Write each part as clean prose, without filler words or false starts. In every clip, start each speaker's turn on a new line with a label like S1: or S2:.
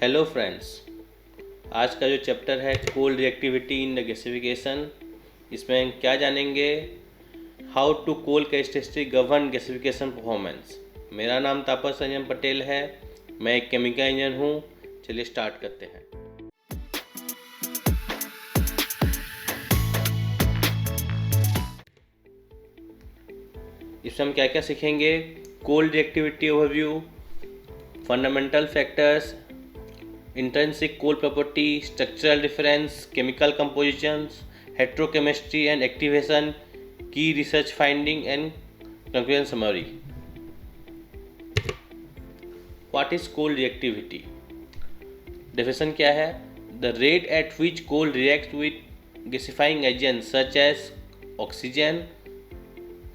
S1: Hello friends. आज का जो चैप्टर है coal reactivity in the gasification, इसमें हम क्या जानेंगे? How to coal characteristic govern gasification performance. मेरा नाम तापस रंजन पटेल है, मैं एक केमिकल इंजीनियर हूँ। चलिए स्टार्ट करते हैं। इसमें हम क्या क्या सीखेंगे? Cold reactivity overview, fundamental factors, intrinsic cold property, structural difference, chemical compositions, heterochemistry and activation, key research finding and conclusion summary. What is cold reactivity? Definition क्या है? The rate at which coal reacts with gasifying agents such as oxygen,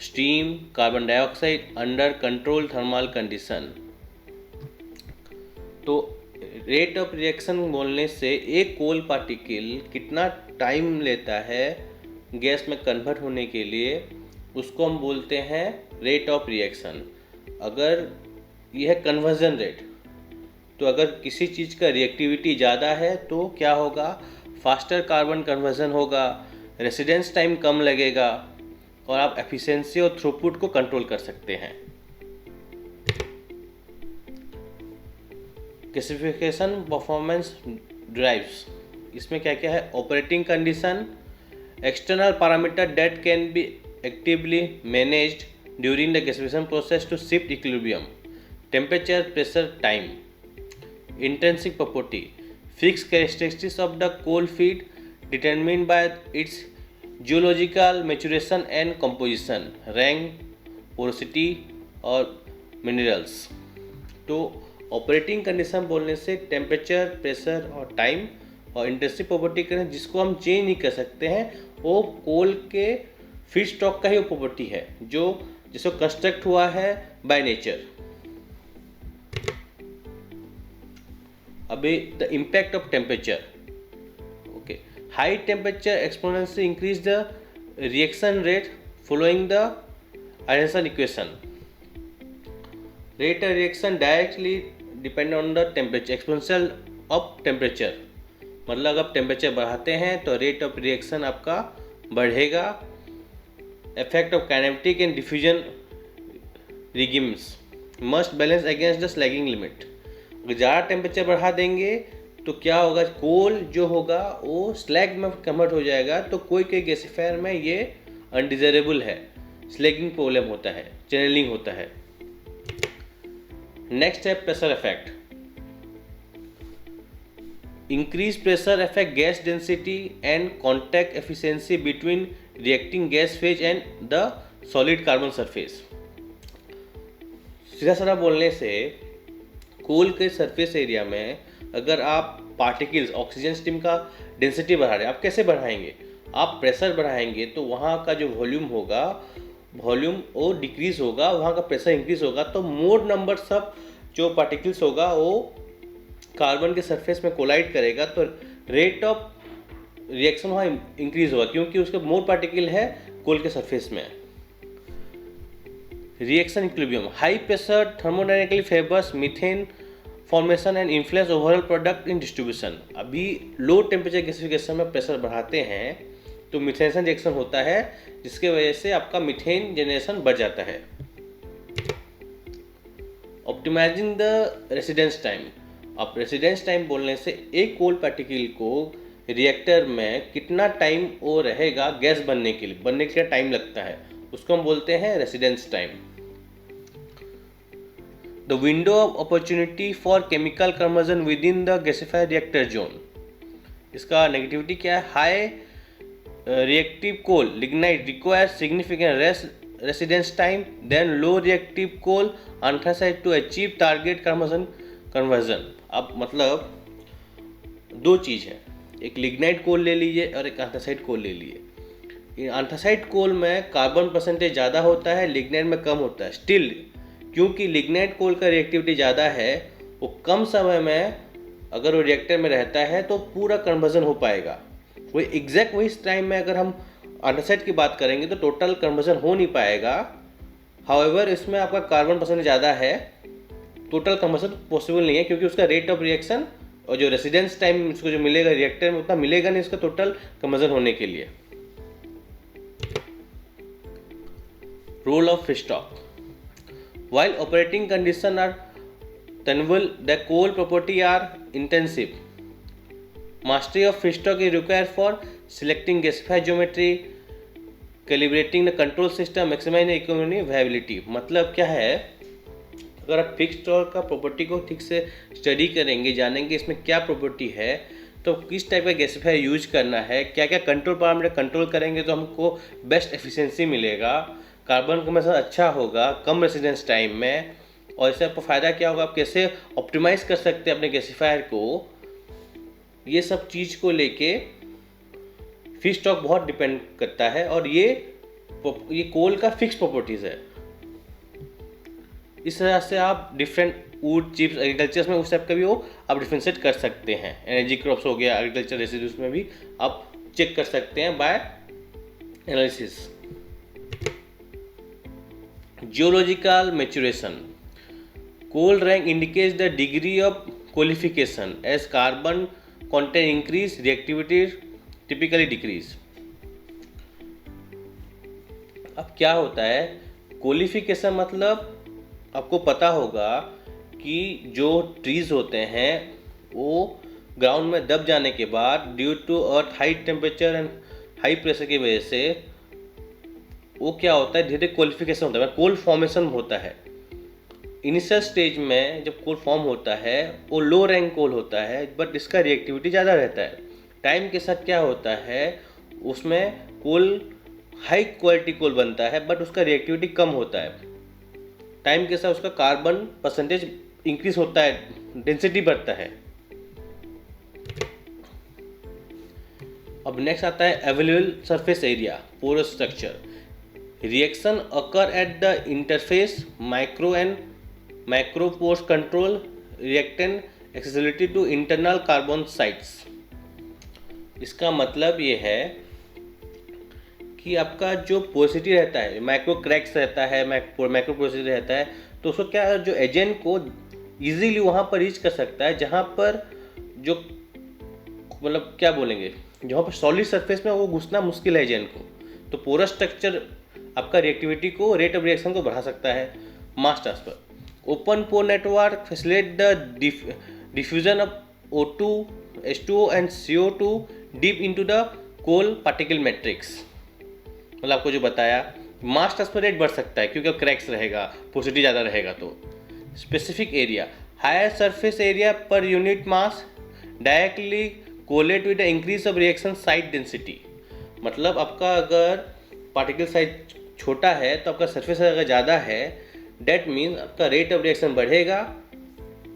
S1: steam, carbon dioxide under controlled thermal condition. तो rate of reaction बोलने से एक कोल particle कितना time लेता है gas में कन्वर्ट होने के लिए, उसको हम बोलते हैं रेट ऑफ रिएक्शन। अगर यह है कन्वर्जन रेट, तो अगर किसी चीज़ का रिएक्टिविटी ज़्यादा है तो क्या होगा? फास्टर कार्बन कन्वर्जन होगा, रेसिडेंस टाइम कम लगेगा और आप एफिशिएंसी और थ्रूपुट को कंट्रोल कर सकते हैं। गैसिफिकेशन परफॉर्मेंस ड्राइव्स, इसमें क्या क्या है? Operating condition, external parameter that can be actively managed during the gasification process to shift equilibrium, temperature, pressure, time. Intrinsic property, fix characteristics of the coal feed determined by its geological maturation and composition, rank, porosity और minerals. तो operating condition बोलने से temperature, pressure और time, और intrinsic property करें जिसको हम change नहीं कर सकते हैं, वो कोल के फीड स्टॉक का ही वो प्रॉपर्टी है जो जिसको कंस्ट्रक्ट हुआ है बाय नेचर। अभी the impact of temperature. Okay, high temperature exponentially increase the reaction rate following the आयरसन equation. Rate of reaction directly depend on the temperature, exponential of temperature। मतलब अगर आप टेम्परेचर बढ़ाते हैं तो रेट ऑफ रिएक्शन आपका बढ़ेगा। Effect of kinematic and diffusion regimes must balance against the slagging limit. अगर ज़्यादा टेम्परेचर बढ़ा देंगे तो क्या होगा? कोल जो होगा वो स्लैग में कन्वर्ट हो जाएगा, तो कोई गैसिफायर में ये अनडिजायरेबल है, स्लैगिंग प्रॉब्लम होता है, चैनलिंग होता है। नेक्स्ट है pressure effect. Increase pressure effect gas density and contact efficiency between reacting gas phase and the solid carbon surface. सीधा साधा बोलने से कोल के सरफेस एरिया में अगर आप पार्टिकल्स, ऑक्सीजन स्टीम का डेंसिटी बढ़ा रहे हैं, आप कैसे बढ़ाएंगे? आप प्रेशर बढ़ाएंगे तो वहाँ का जो वॉल्यूम वो डिक्रीज होगा, वहाँ का प्रेशर इंक्रीज होगा, तो मोर नंबर सब जो पार्टिकल्स होगा वो कार्बन के सरफेस में कोलाइड करेगा, तो रेट ऑफ रिएक्शन वहाँ इंक्रीज होगा क्योंकि उसके मोर पार्टिकल है कोल के सरफेस में। Reaction equilibrium, high pressure thermodynamically favours methane formation and influence overall product in distribution. अभी लो टेम्परेचर गैसिफिकेशन में प्रेशर बढ़ाते हैं तो मिथेनेशन रिएक्शन होता है, जिसके वजह से आपका मीथेन जनरेशन बढ़ जाता है। Optimising the residence time. अब रेसिडेंस टाइम बोलने से एक कोल पार्टिकल को रिएक्टर में कितना टाइम वो रहेगा गैस बनने के लिए टाइम लगता है, उसको हम बोलते हैं residence time. The window of opportunity for chemical conversion within the gasifier reactor zone. इसका नेगेटिविटी क्या है? High reactive coal lignite requires significant residence time than low reactive coal anthracite to achieve target conversion। अब मतलब दो चीज़ है, एक lignite कोल ले लीजिए और एक एंथ्रासाइट कोल ले लीजिए। एंथ्रासाइट कोल में कार्बन परसेंटेज ज़्यादा होता है, लिग्नाइट में कम होता है। स्टिल क्योंकि लिग्नाइट कोल का रिएक्टिविटी ज़्यादा है, वो कम समय में अगर वो रिएक्टर में रहता है तो पूरा कन्वर्जन हो पाएगा। वही एग्जैक्ट वही टाइम में अगर हम एंथ्रासाइट की बात करेंगे तो टोटल कन्वर्जन हो नहीं पाएगा। हाउएवर इसमें आपका कार्बन परसेंटेज ज़्यादा है, टोटल कन्वर्जन पॉसिबल नहीं है क्योंकि उसका रेट ऑफ रिएक्शन और जो रेसिडेंस टाइम इसको जो मिलेगा रिएक्टर में उतना मिलेगा नहीं इसका टोटल कंबसन होने के लिए। Role of feedstock, while operating conditions are tenable, the coal property are intensive. Mastery of feedstock is required for selecting gasifier geometry, calibrating the control system, maximizing economic viability। मतलब क्या है, अगर आप feedstock का property को ठीक से study करेंगे, जानेंगे इसमें क्या प्रॉपर्टी है, तो किस टाइप का गैसिफायर यूज करना है, क्या क्या कंट्रोल पैरामीटर कंट्रोल करेंगे तो हमको बेस्ट एफिशिएंसी मिलेगा, कार्बन कंबसन अच्छा होगा कम रेसिडेंस टाइम में, और इससे आपको फ़ायदा क्या होगा, आप कैसे ऑप्टिमाइज़ कर सकते हैं अपने गैसिफायर को। ये सब चीज़ को लेके फीडस्टॉक बहुत डिपेंड करता है, और ये कोल का फिक्स प्रॉपर्टीज़ है। इस तरह से आप डिफरेंट वुड चिप्स एग्रीकल्चर में उस टाइप का भी वो आप डिफ्रेंशिएट कर सकते हैं। एनर्जी क्रॉप्स हो गया, एग्रीकल्चर रेसिड्यूज में भी आप चेक कर सकते हैं by analysis. Geological maturation, coal rank indicates the degree of qualification as carbon content increase, reactivity typically decrease। अब क्या होता है क्वालिफिकेशन, मतलब आपको पता होगा कि जो ट्रीज होते हैं वो ग्राउंड में दब जाने के बाद due to earth high temperature and high pressure की वजह से वो क्या होता है, धीरे क्वालिफिकेशन होता है, कोल फॉर्मेशन होता है। इनिशियल स्टेज में जब कोल फॉर्म होता है वो लो रैंक कोल होता है, बट इसका रिएक्टिविटी ज़्यादा रहता है। टाइम के साथ क्या होता है, उसमें कोल हाई क्वालिटी कोल बनता है बट उसका रिएक्टिविटी कम होता है। टाइम के साथ उसका कार्बन परसेंटेज इंक्रीज होता है, डेंसिटी बढ़ता है। अब नेक्स्ट आता है available surface area, porous structure. Reaction occur at the interface, micro and macropores control reactant accessibility to internal carbon sites. इसका मतलब ये है कि आपका जो पोरोसिटी रहता है, माइक्रो क्रैक्स रहता है, माइक्रो पोरोसिटी रहता है, तो उसको क्या जो एजेंट को इजीली वहाँ पर रीच कर सकता है जहाँ पर जो मतलब क्या बोलेंगे, जहाँ पर सॉलिड सरफेस में वो घुसना मुश्किल है एजेंट को। तो पोरस स्ट्रक्चर आपका रिएक्टिविटी को, रेट ऑफ रिएक्शन को बढ़ा सकता है। Mass transfer, open pore network facilitate the diffusion of O2, H2O and CO2 deep into the coal particle matrix. मतलब आपको जो बताया, मास ट्रांसफर रेट बढ़ सकता है क्योंकि अब क्रैक्स रहेगा, पोरोसिटी ज़्यादा रहेगा। तो specific area, higher surface area per unit mass directly correlate with the increase of reaction site density. मतलब आपका अगर पार्टिकल साइज छोटा है तो आपका सरफेस अगर ज़्यादा है, डेट मीन्स आपका रेट ऑफ रिएक्शन बढ़ेगा।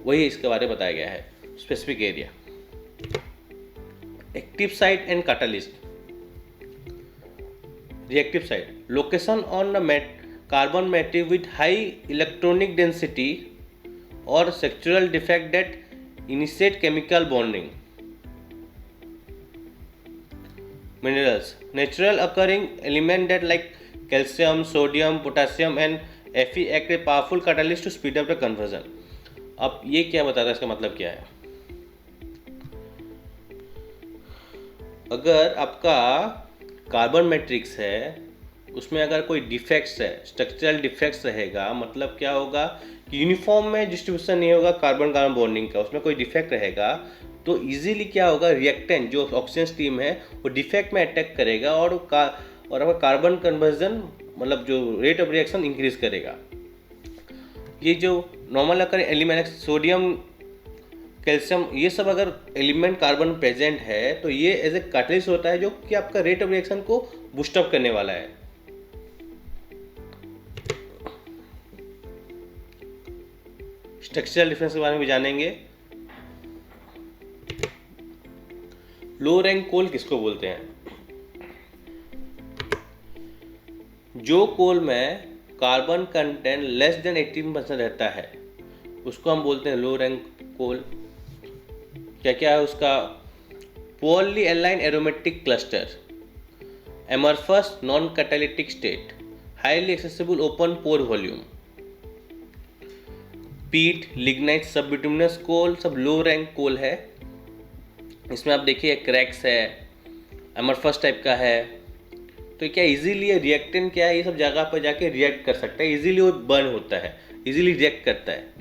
S1: वही इसके बारे में बताया गया है। Specific area, active site and catalyst. Reactive site, location on the carbon matrix with high electronic density और structural defect that initiate chemical bonding. Minerals, natural occurring element that like calcium, sodium, potassium and Fe act a powerful catalyst to speed up the conversion। अब ये क्या बताता है, इसका मतलब क्या है? अगर आपका कार्बन मैट्रिक्स है उसमें अगर कोई डिफेक्ट्स है, स्ट्रक्चरल डिफेक्ट्स रहेगा, मतलब क्या होगा कि यूनिफॉर्म में डिस्ट्रीब्यूशन नहीं होगा कार्बन कार्बन बॉन्डिंग का, उसमें कोई डिफेक्ट रहेगा तो इजीली क्या होगा, रिएक्टेंट जो ऑक्सीजन स्ट्रीम है वो डिफेक्ट में अटैक करेगा और आपका कार्बन कन्वर्जन मतलब जो रेट ऑफ रिएक्शन इंक्रीज करेगा। ये जो नॉर्मल अगर एलिमेंट सोडियम, कैल्शियम, ये सब अगर एलिमेंट कार्बन प्रेजेंट है तो ये एज ए कैटलिस्ट होता है जो कि आपका रेट ऑफ रिएक्शन को बूस्टअप करने वाला है। स्ट्रक्चरल डिफरेंस के बारे में भी जानेंगे। लो रैंक कोल किसको बोलते हैं? जो कोल में कार्बन कंटेंट लेस देन 18% रहता है उसको हम बोलते हैं लो रैंक कोल। क्या क्या है उसका? Poorly align aromatic cluster, amorphous non catalytic state, highly accessible open pore volume. Peat, lignite, sub bituminous coal सब लो रैंक कोल है। इसमें आप देखिए क्रैक्स है, अमरफस टाइप का है, तो क्या इजीली रिएक्टेंट क्या है ये सब जगह पर जाके रिएक्ट कर सकता है, इजीली वो बर्न होता है, इजीली रिएक्ट करता है।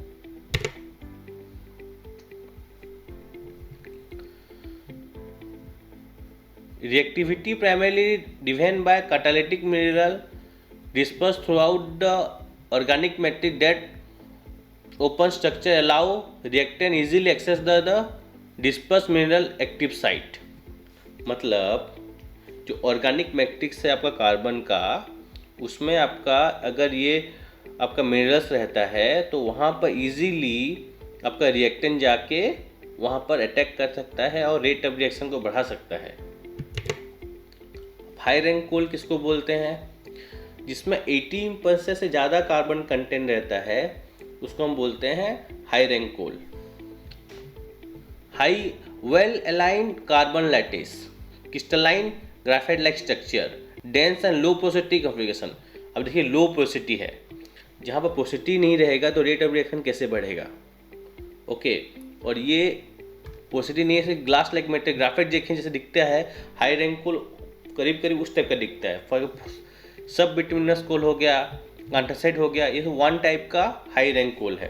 S1: Reactivity primarily driven by catalytic mineral dispersed throughout the organic matrix that open structure allow reactant easily access the dispersed mineral active site। मतलब जो ऑर्गेनिक मैट्रिक्स है आपका कार्बन का, उसमें आपका अगर ये आपका मिनरल्स रहता है तो वहाँ पर इजीली आपका रिएक्टेंट जाके वहाँ पर अटैक कर सकता है और रेट ऑफ रिएक्शन को बढ़ा सकता है। हाई रैंक कोल किसको बोलते हैं? जिसमें 18% से ज़्यादा कार्बन कंटेंट रहता है उसको हम बोलते हैं high rank coal. High well aligned carbon lattice, crystalline graphite like structure, dense and low porosity configuration. अब देखिए लो पोरोसिटी है, जहाँ पर पोरोसिटी नहीं रहेगा तो रेट ऑफ रिएक्शन कैसे बढ़ेगा? ओके, और ये पोरोसिटी नहीं है, ग्लास लाइक मेटेरियल ग्राफाइट देखें जैसे दिखता है, हाई रैंक कोल करीब करीब उस टाइप का दिखता है। फॉर सब बिटुमिनस कोल हो गया, एंथ्रासाइट हो गया, ये वन टाइप का हाई रैंक कोल है।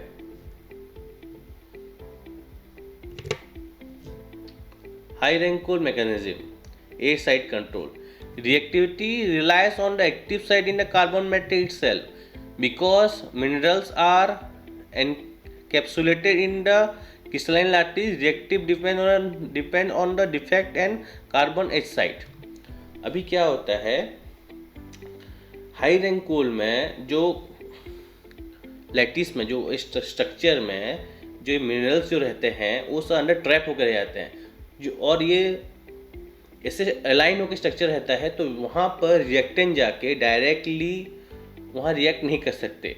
S1: High rank coal mechanism, a site control. Reactivity relies on the active site in the carbon matrix itself because minerals are encapsulated in the crystalline lattice. Reactive depend on the defect and carbon H site। अभी क्या होता है, high rank कोल में जो lattice में जो structure में जो मिनरल्स जो रहते हैं वो सब अंदर ट्रैप होकर रह जाते हैं जो, और ये ऐसे अलाइन होकर स्ट्रक्चर रहता है तो वहाँ पर रिएक्टेंट जाके डायरेक्टली वहाँ रिएक्ट नहीं कर सकते,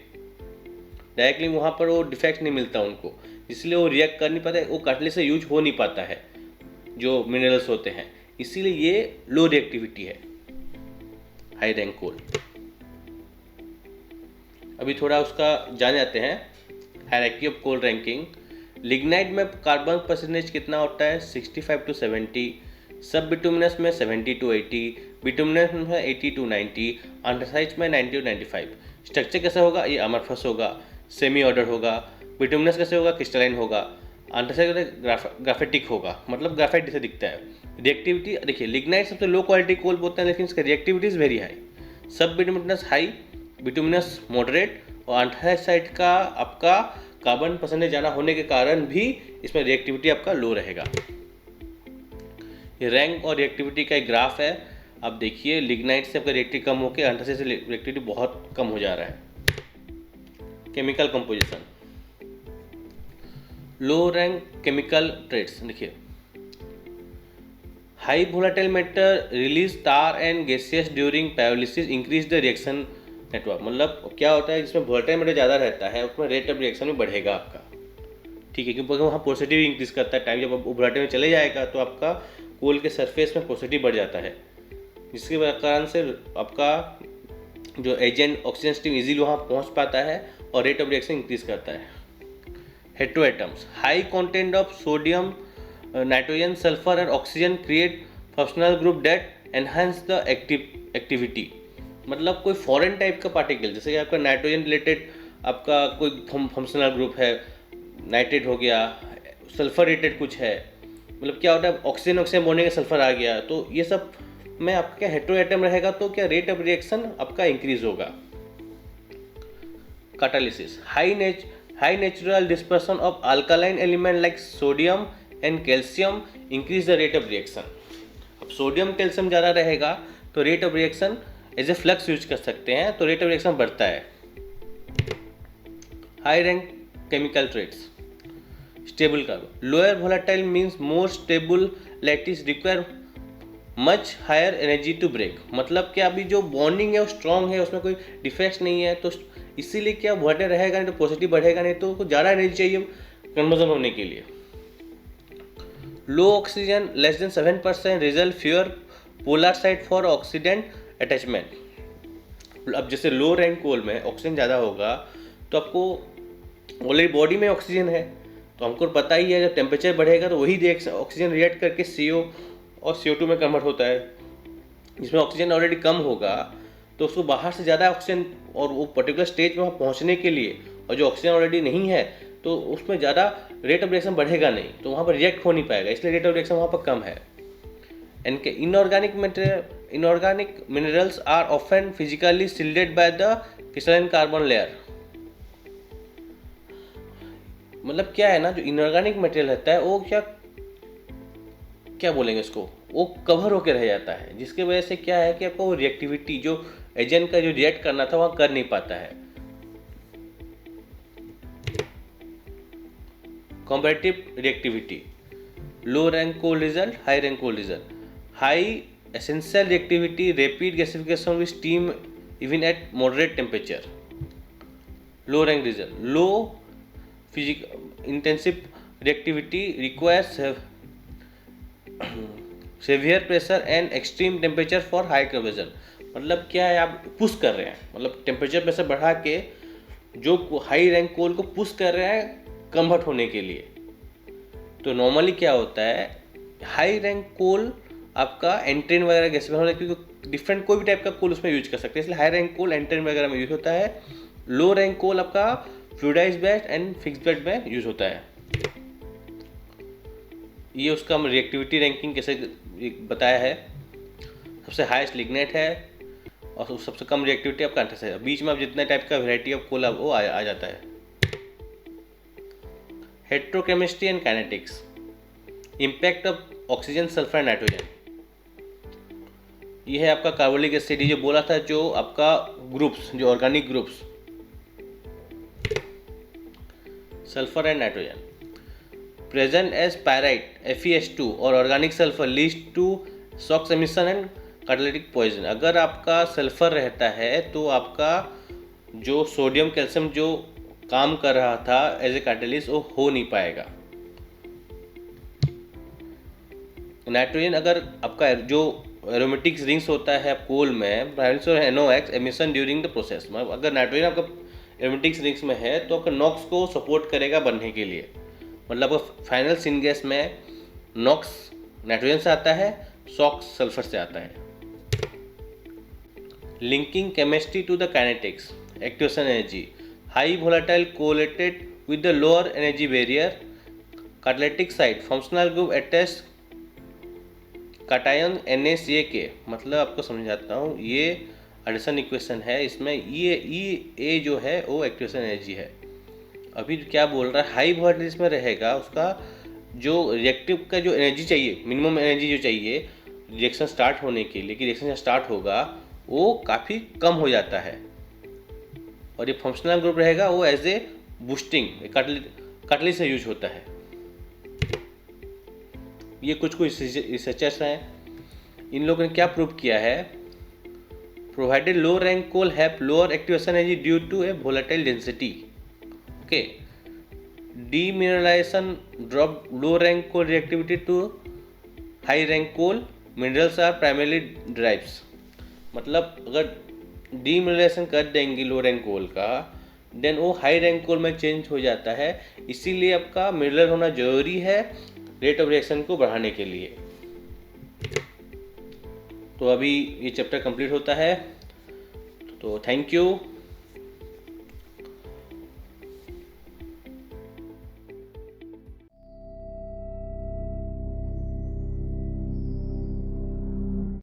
S1: डायरेक्टली वहाँ पर वो डिफेक्ट नहीं मिलता उनको, इसलिए वो रिएक्ट कर नहीं पाता, वो कैटलिस्ट से यूज हो नहीं पाता है जो मिनरल्स होते हैं, इसीलिए ये लो रिएक्टिविटी है हाई रैंक कोल। अभी थोड़ा उसका जान जाते हैं, hierarchy of coal ranking. Lignite में कार्बन परसेंटेज कितना होता है? 65 to 70, सब बिटुमिनस में 70 to 80, बिटुमिनस में 80 to 90, एंथ्रासाइट में 90 to 95। स्ट्रक्चर कैसा होगा? ये अमरफस होगा, सेमी ऑर्डर होगा। बिटुमिनस कैसे होगा? क्रिस्टलाइन होगा। एंथ्रासाइट ग्राफाइटिक होगा, मतलब ग्राफाइट जैसे दिखता है। रिएक्टिविटी देखिए, लिग्नाइट सबसे लो क्वालिटी कोल बोलते हैं लेकिन इसका रिएक्टिविटी इज वेरी हाई। सब बिटुमिनस हाई, बिटुमिनस मॉडरेट, और एंथ्रासाइट का आपका कार्बन परसेंटेज ज़्यादा होने के कारण भी इसमें रिएक्टिविटी आपका लो रहेगा। ये रैंक और रिएक्टिविटी का एक ग्राफ है, आप देखिए लिग्नाइट से आपका रिएक्टिविटी कम होकर एंथ्रासाइट से रिएक्टिविटी बहुत कम हो जा रहा है। Chemical composition, low rank chemical traits देखिए, high volatile matter release tar and gases during pyrolysis increase the reaction network. मतलब क्या होता है, जिसमें वोलेटाइल मैटर ज़्यादा रहता है उसमें रेट ऑफ रिएक्शन भी बढ़ेगा आपका, ठीक है, क्योंकि वहाँ पोरोसिटी इंक्रीज करता है। टाइम जब आप वोलेटाइल में चले जाएगा तो आपका कोल के सरफेस में पोरोसिटी बढ़ जाता है, जिसके कारण से आपका जो एजेंट ऑक्सीजन स्ट्रीम इजीली वहाँ पहुँच पाता है और रेट ऑफ रिएक्शन इंक्रीज करता है। Heteroatoms, high content of sodium, nitrogen, sulphur and oxygen create functional group that enhance the activity. मतलब कोई फॉरेन टाइप का पार्टिकल, जैसे कि आपका नाइट्रोजन रिलेटेड आपका कोई फंक्शनल ग्रुप है, नाइट्रेट हो गया, सल्फर रिलेटेड कुछ है, मतलब क्या होता है ऑक्सीजन बोलने के सल्फर आ गया, तो ये सब में आपका क्या हेटेरोएटम रहेगा तो क्या रेट ऑफ रिएक्शन आपका इंक्रीज होगा। Catalysis, high natural dispersion of alkaline element like sodium and calcium increase the rate of reaction. अब सोडियम कैल्शियम ज़्यादा रहेगा तो rate of reaction as a flux use कर सकते हैं, तो रेट ऑफ रिएक्शन बढ़ता है। High rank chemical traits, stable carbon, lower volatile means more stable lattice require much higher energy to break. मतलब क्या अभी जो बॉन्डिंग है वो स्ट्रॉन्ग है, उसमें कोई डिफेक्ट नहीं है, तो इसीलिए क्या वोलेटाइल रहेगा नहीं तो पॉजिटिव बढ़ेगा नहीं, तो ज़्यादा एनर्जी चाहिए कन्वर्जन होने के लिए। Low oxygen less than 7% result fewer polar site for oxidant attachment. अब जैसे लो रैंक कोल में ऑक्सीजन ज़्यादा होगा तो आपको ऑलरेडी बॉडी में ऑक्सीजन है तो हमको पता ही है जब टेम्परेचर बढ़ेगा तो वही ऑक्सीजन रिएक्ट करके CO और CO2 में कन्वर्ट होता है, जिसमें ऑक्सीजन ऑलरेडी कम होगा तो उसको बाहर से ज़्यादा ऑक्सीजन, और वो पर्टिकुलर स्टेज में वहाँ पहुँचने के लिए, और जो ऑक्सीजन ऑलरेडी नहीं है तो उसमें ज़्यादा रेट ऑफ रिएक्शन बढ़ेगा नहीं, तो वहाँ पर रिएक्ट हो नहीं पाएगा, इसलिए रेट ऑफ रिएक्शन वहाँ पर कम है। एंड के inorganic minerals are often physically shielded by the crystalline carbon layer. मतलब क्या है ना, जो इनऑर्गेनिक मटेरियल रहता है वो क्या बोलेंगे इसको, वो कवर होकर रह जाता है, जिसकी वजह से क्या है कि आपको वो रिएक्टिविटी जो एजेंट का जो रिएक्ट करना था वहाँ कर नहीं पाता है। Comparative reactivity, low rank coal result, high rank coal result. High essential reactivity, rapid gasification with steam even at moderate temperature. Low rank result, low intensive reactivity requires severe pressure and extreme temperature for high conversion. मतलब क्या है, आप push कर रहे हैं, मतलब temperature pressure बढ़ा के जो हाई रैंक कोल को पुश कर रहे हैं कन्वर्ट होने के लिए। तो नॉर्मली क्या होता है, हाई रैंक कोल आपका एंट्रेन वगैरह गैस में, क्योंकि डिफरेंट कोई भी टाइप का कोल उसमें यूज कर सकते हैं, इसलिए हाई रैंक कोल एंट्रेन वगैरह में यूज होता है। लो रैंक कोल आपका fluidised bed and fixed bed में यूज होता है। ये उसका रिएक्टिविटी रैंकिंग कैसे बताया है, सबसे हाईएस्ट लिग्नाइट है और सबसे कम रिएक्टिविटी आपका एंथ्रेक्स है। बीच में आप जितना टाइप का वैरायटी ऑफ कोल वो आ जाता है। Heterochemistry and kinetics, impact of oxygen, sulphur, nitrogen. ये है आपका कार्बोनिक एसिड, जो बोला था, जो आपका ग्रुप्स, जो organic groups sulphur and nitrogen present as pyrite FeS2 और organic sulphur leads to SOx emission and catalytic poison. अगर आपका सल्फर रहता है तो आपका जो सोडियम कैल्शियम जो काम कर रहा था एज ए कैटलिस्ट वो हो नहीं पाएगा। नाइट्रोजन, अगर आपका जो एरोमेटिक रिंग्स होता है कोल में, NOx emission during the process, अगर नाइट्रोजन आपका एरोमेटिक रिंग्स में है तो आपका नॉक्स को सपोर्ट करेगा बनने के लिए। मतलब फाइनल सिनगैस में नॉक्स नाइट्रोजन से आता है, सॉक्स सल्फर से आता है। Linking chemistry to the kinetics, activation energy, high volatile correlated with the lower energy barrier, catalytic site, functional group attach cation NaCl। मतलब आपको समझाता हूँ, ये एडिशन इक्वेशन है, इसमें ये जो है वो एक्टिवेशन एनर्जी है। अभी क्या बोल रहा है, हाई वोलेटिलिटी में रहेगा, उसका जो रिएक्टिव का जो एनर्जी चाहिए, मिनिमम एनर्जी जो चाहिए रिएक्शन स्टार्ट होने के लिए, कि रिएक्शन स्टार्ट होगा, वो काफ़ी कम हो जाता है। और ये फंक्शनल ग्रुप रहेगा, वो एज ए बूस्टिंग कैटलिस्ट से यूज होता है। ये कुछ रिसर्चर्स हैं, इन लोगों ने क्या प्रूव किया है, provided low rank coal have lower activation energy due to a volatile density. Okay, demineralisation drop low rank coal reactivity to high rank coal, minerals are primarily drives. मतलब अगर डीमिनरलाइजेशन कर देंगे लो रैंक कोल का, then वो high rank कोल में change हो जाता है, इसीलिए आपका मिनरल होना जरूरी है रेट ऑफ रिएक्शन को बढ़ाने के लिए। तो अभी ये चैप्टर कंप्लीट होता है, तो थैंक यू।